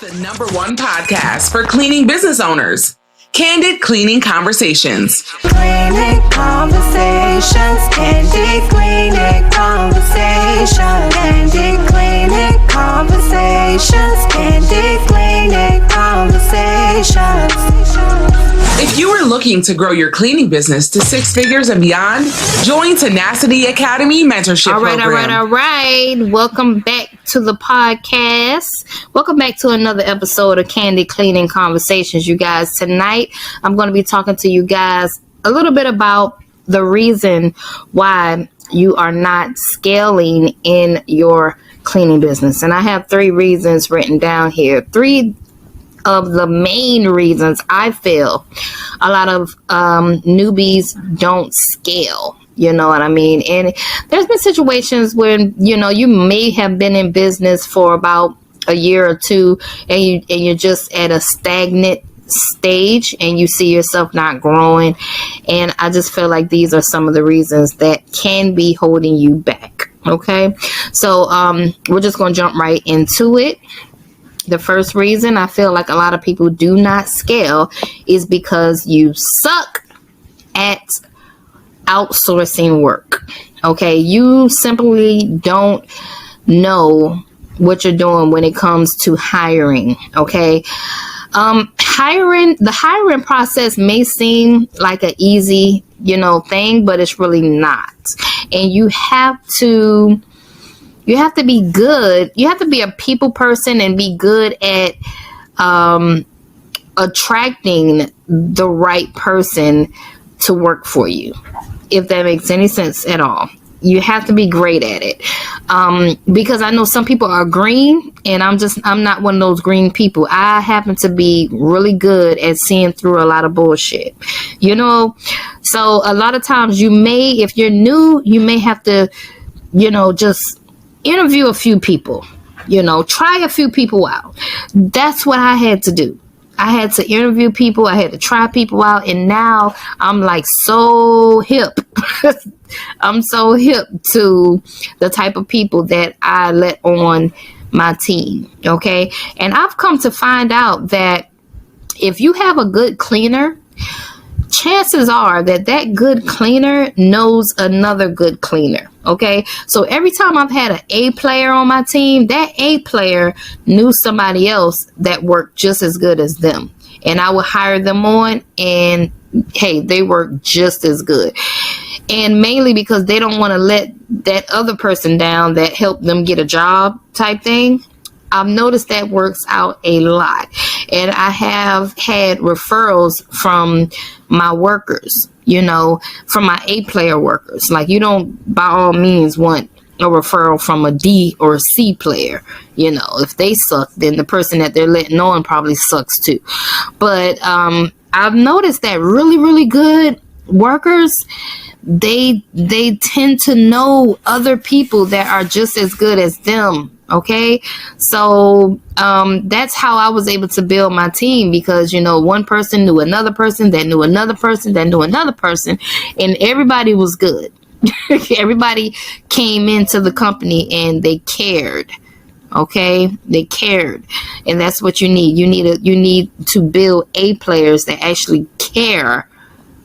The #1 podcast for cleaning business owners. Candid Cleaning Conversations. Cleaning conversations, candid cleaning conversations, candid cleaning conversations, candid cleaning conversations. If you are looking to grow your cleaning business to 6 figures and beyond, join Tenacity Academy Mentorship Program. All right. Welcome back to the podcast. Welcome back to another episode of Candid Cleaning Conversations, you guys. Tonight, I'm going to be talking to you guys a little bit about the reason why you are not scaling in your cleaning business. And I have 3 reasons written down here. 3 of the main reasons I feel a lot of newbies don't scale. You know what I mean? And there's been situations when, you may have been in business for about a year or 2 and you're just at a stagnant stage and you see yourself not growing. And I just feel like these are some of the reasons that can be holding you back. Okay. So we're just going to jump right into it. The first reason I feel like a lot of people do not scale is because you suck at outsourcing work. Okay. You simply don't know what you're doing when it comes to hiring. Okay. The hiring process may seem like an easy, thing, but it's really not. And you have to be good. You have to be a people person and be good at attracting the right person to work for you, if that makes any sense at all. You have to be great at it. Because I know some people are green and I'm not one of those green people. I happen to be really good at seeing through a lot of bullshit, So a lot of times if you're new, you may have to, just interview a few people, try a few people out. That's what I had to do. I had to interview people. I had to try people out. And now I'm like so hip. I'm so hip to the type of people that I let on my team. Okay. And I've come to find out that if you have a good cleaner, chances are that good cleaner knows another good cleaner. Okay. So every time I've had an A player on my team, that A player knew somebody else that worked just as good as them. And I would hire them on and hey, they work just as good. And mainly because they don't want to let that other person down that helped them get a job type thing. I've noticed that works out a lot. And I have had referrals from my workers, from my A player workers. Like you don't by all means want a referral from a D or a C player. If they suck, then the person that they're letting on probably sucks too. But I've noticed that really, really good workers, they tend to know other people that are just as good as them. Okay. So, that's how I was able to build my team because, one person knew another person that knew another person that knew another person and everybody was good. Everybody came into the company and they cared. Okay. They cared. And that's what you need. You need to build A players that actually care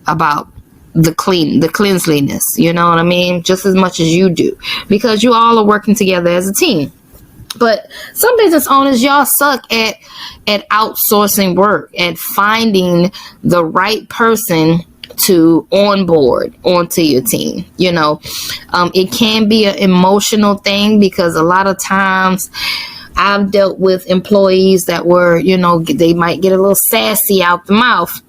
about the cleanliness, you know what I mean? Just as much as you do, because you all are working together as a team. But some business owners, y'all suck at outsourcing work, at finding the right person to onboard onto your team. It can be an emotional thing because a lot of times I've dealt with employees that were, they might get a little sassy out the mouth.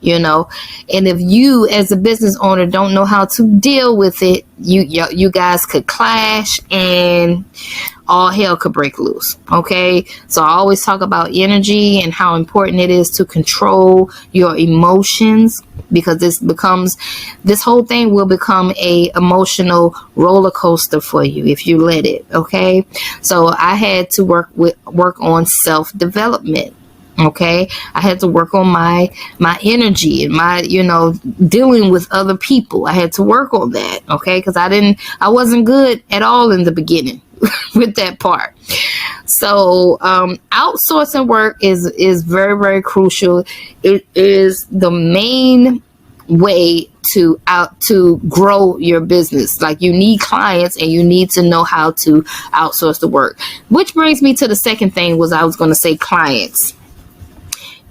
And if you as a business owner don't know how to deal with it, you guys could clash and all hell could break loose. Okay. So I always talk about energy and how important it is to control your emotions, because this whole thing will become a emotional roller coaster for you if you let it. Okay. So I had to work on self-development. Okay, I had to work on my energy and my, dealing with other people. I had to work on that. Okay, because I wasn't good at all in the beginning with that part. So outsourcing work is very, very crucial. It is the main way to grow your business. Like, you need clients and you need to know how to outsource the work, which brings me to the second thing. I was going to say clients.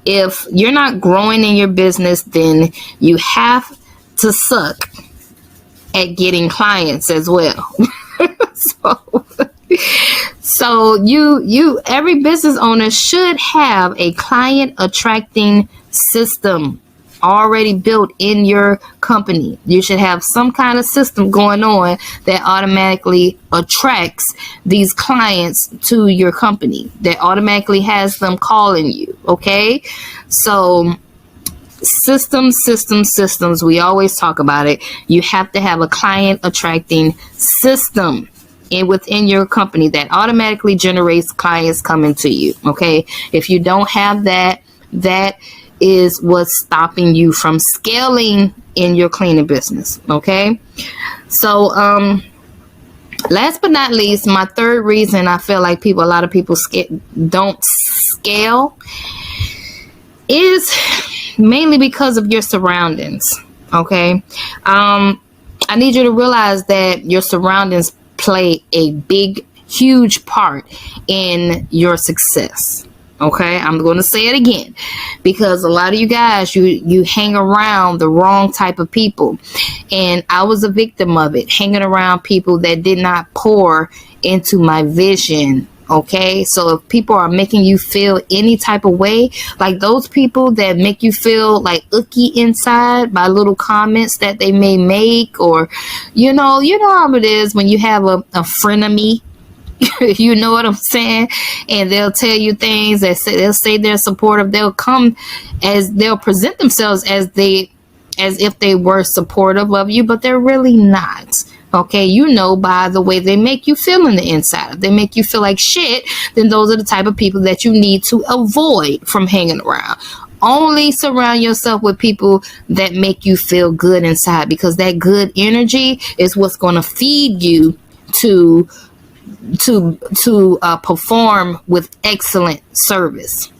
If you're not growing in your business, then you have to suck at getting clients as well. So you every business owner should have a client attracting system already built in your company. You should have some kind of system going on that automatically attracts these clients to your company, that automatically has them calling you. Okay, so systems, we always talk about it. You have to have a client attracting system within your company that automatically generates clients coming to you. Okay, if you don't have that, that is what's stopping you from scaling in your cleaning business. Okay, so last but not least, my third reason I feel like a lot of people don't scale is mainly because of your surroundings. Okay, I need you to realize that your surroundings play a huge part in your success. Okay, I'm going to say it again, because a lot of you guys, you hang around the wrong type of people, and I was a victim of it, hanging around people that did not pour into my vision. Okay, so if people are making you feel any type of way, like those people that make you feel like icky inside by little comments that they may make, or you know how it is when you have a frenemy. You know what I'm saying? And they'll tell you things they'll say they're supportive. They'll present themselves as if they were supportive of you, but they're really not. Okay, by the way they make you feel on the inside. If they make you feel like shit, then those are the type of people that you need to avoid from hanging around. Only surround yourself with people that make you feel good inside, because that good energy is what's going to feed you to perform with excellent service.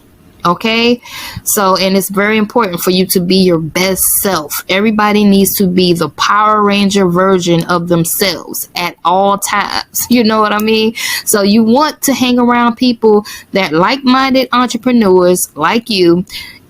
Okay, so, and it's very important for you to be your best self. Everybody needs to be the Power Ranger version of themselves at all times. You know what I mean? So you want to hang around people that like-minded entrepreneurs like you,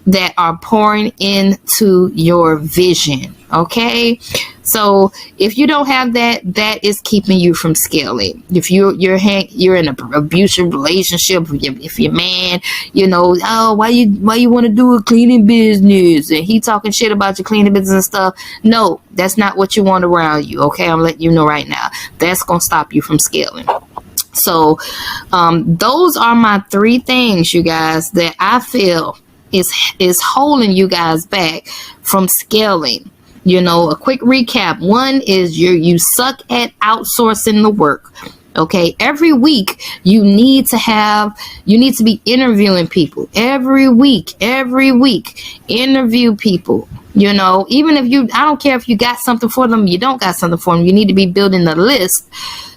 that are pouring into your vision. Okay, so if you don't have that, that is keeping you from scaling. If you're in an abusive relationship, if your man, why you want to do a cleaning business, and he talking shit about your cleaning business and stuff, no, that's not what you want around you. Okay, I'm letting you know right now, that's gonna stop you from scaling. So those are my three things, you guys, that I feel is holding you guys back from scaling. A quick recap. One is you suck at outsourcing the work. Okay, every week you need to be interviewing people every week. Interview people. Even if I don't care if you got something for them, you don't got something for them, you need to be building a list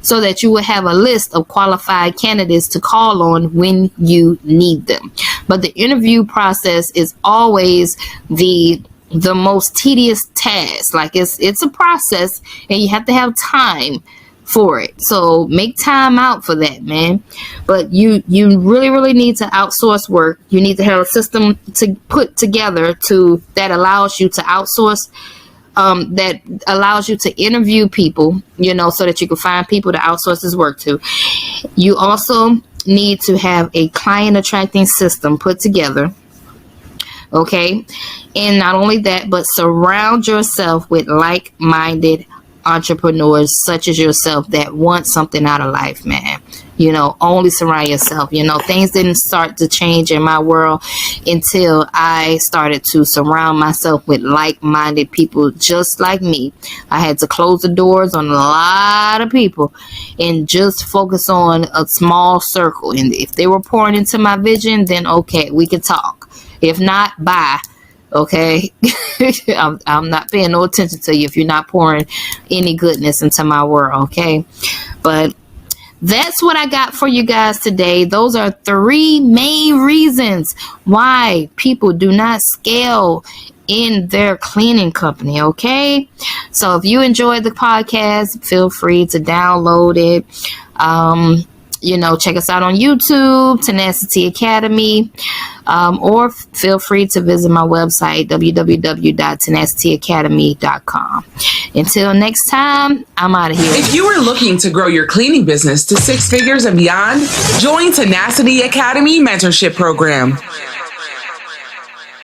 so that you will have a list of qualified candidates to call on when you need them. But the interview process is always the most tedious task. Like, it's a process, and you have to have time for it. So make time out for that, man. But you really, really need to outsource work. You need to have a system to put together that allows you to outsource, that allows you to interview people, so that you can find people to outsource this work to. You also need to have a client attracting system put together. Okay, and not only that, but surround yourself with like-minded entrepreneurs such as yourself that want something out of life, man. Only surround yourself. Things didn't start to change in my world until I started to surround myself with like-minded people just like me. I had to close the doors on a lot of people and just focus on a small circle. And if they were pouring into my vision, then okay, we could talk. If not, bye. Okay. I'm not paying no attention to you if you're not pouring any goodness into my world. Okay. But that's what I got for you guys today. Those are 3 main reasons why people do not scale in their cleaning company. Okay. So if you enjoyed the podcast, feel free to download it. Check us out on YouTube, Tenacity Academy, or feel free to visit my website, www.tenacityacademy.com. Until next time, I'm out of here. If you are looking to grow your cleaning business to 6 figures and beyond, join Tenacity Academy Mentorship Program.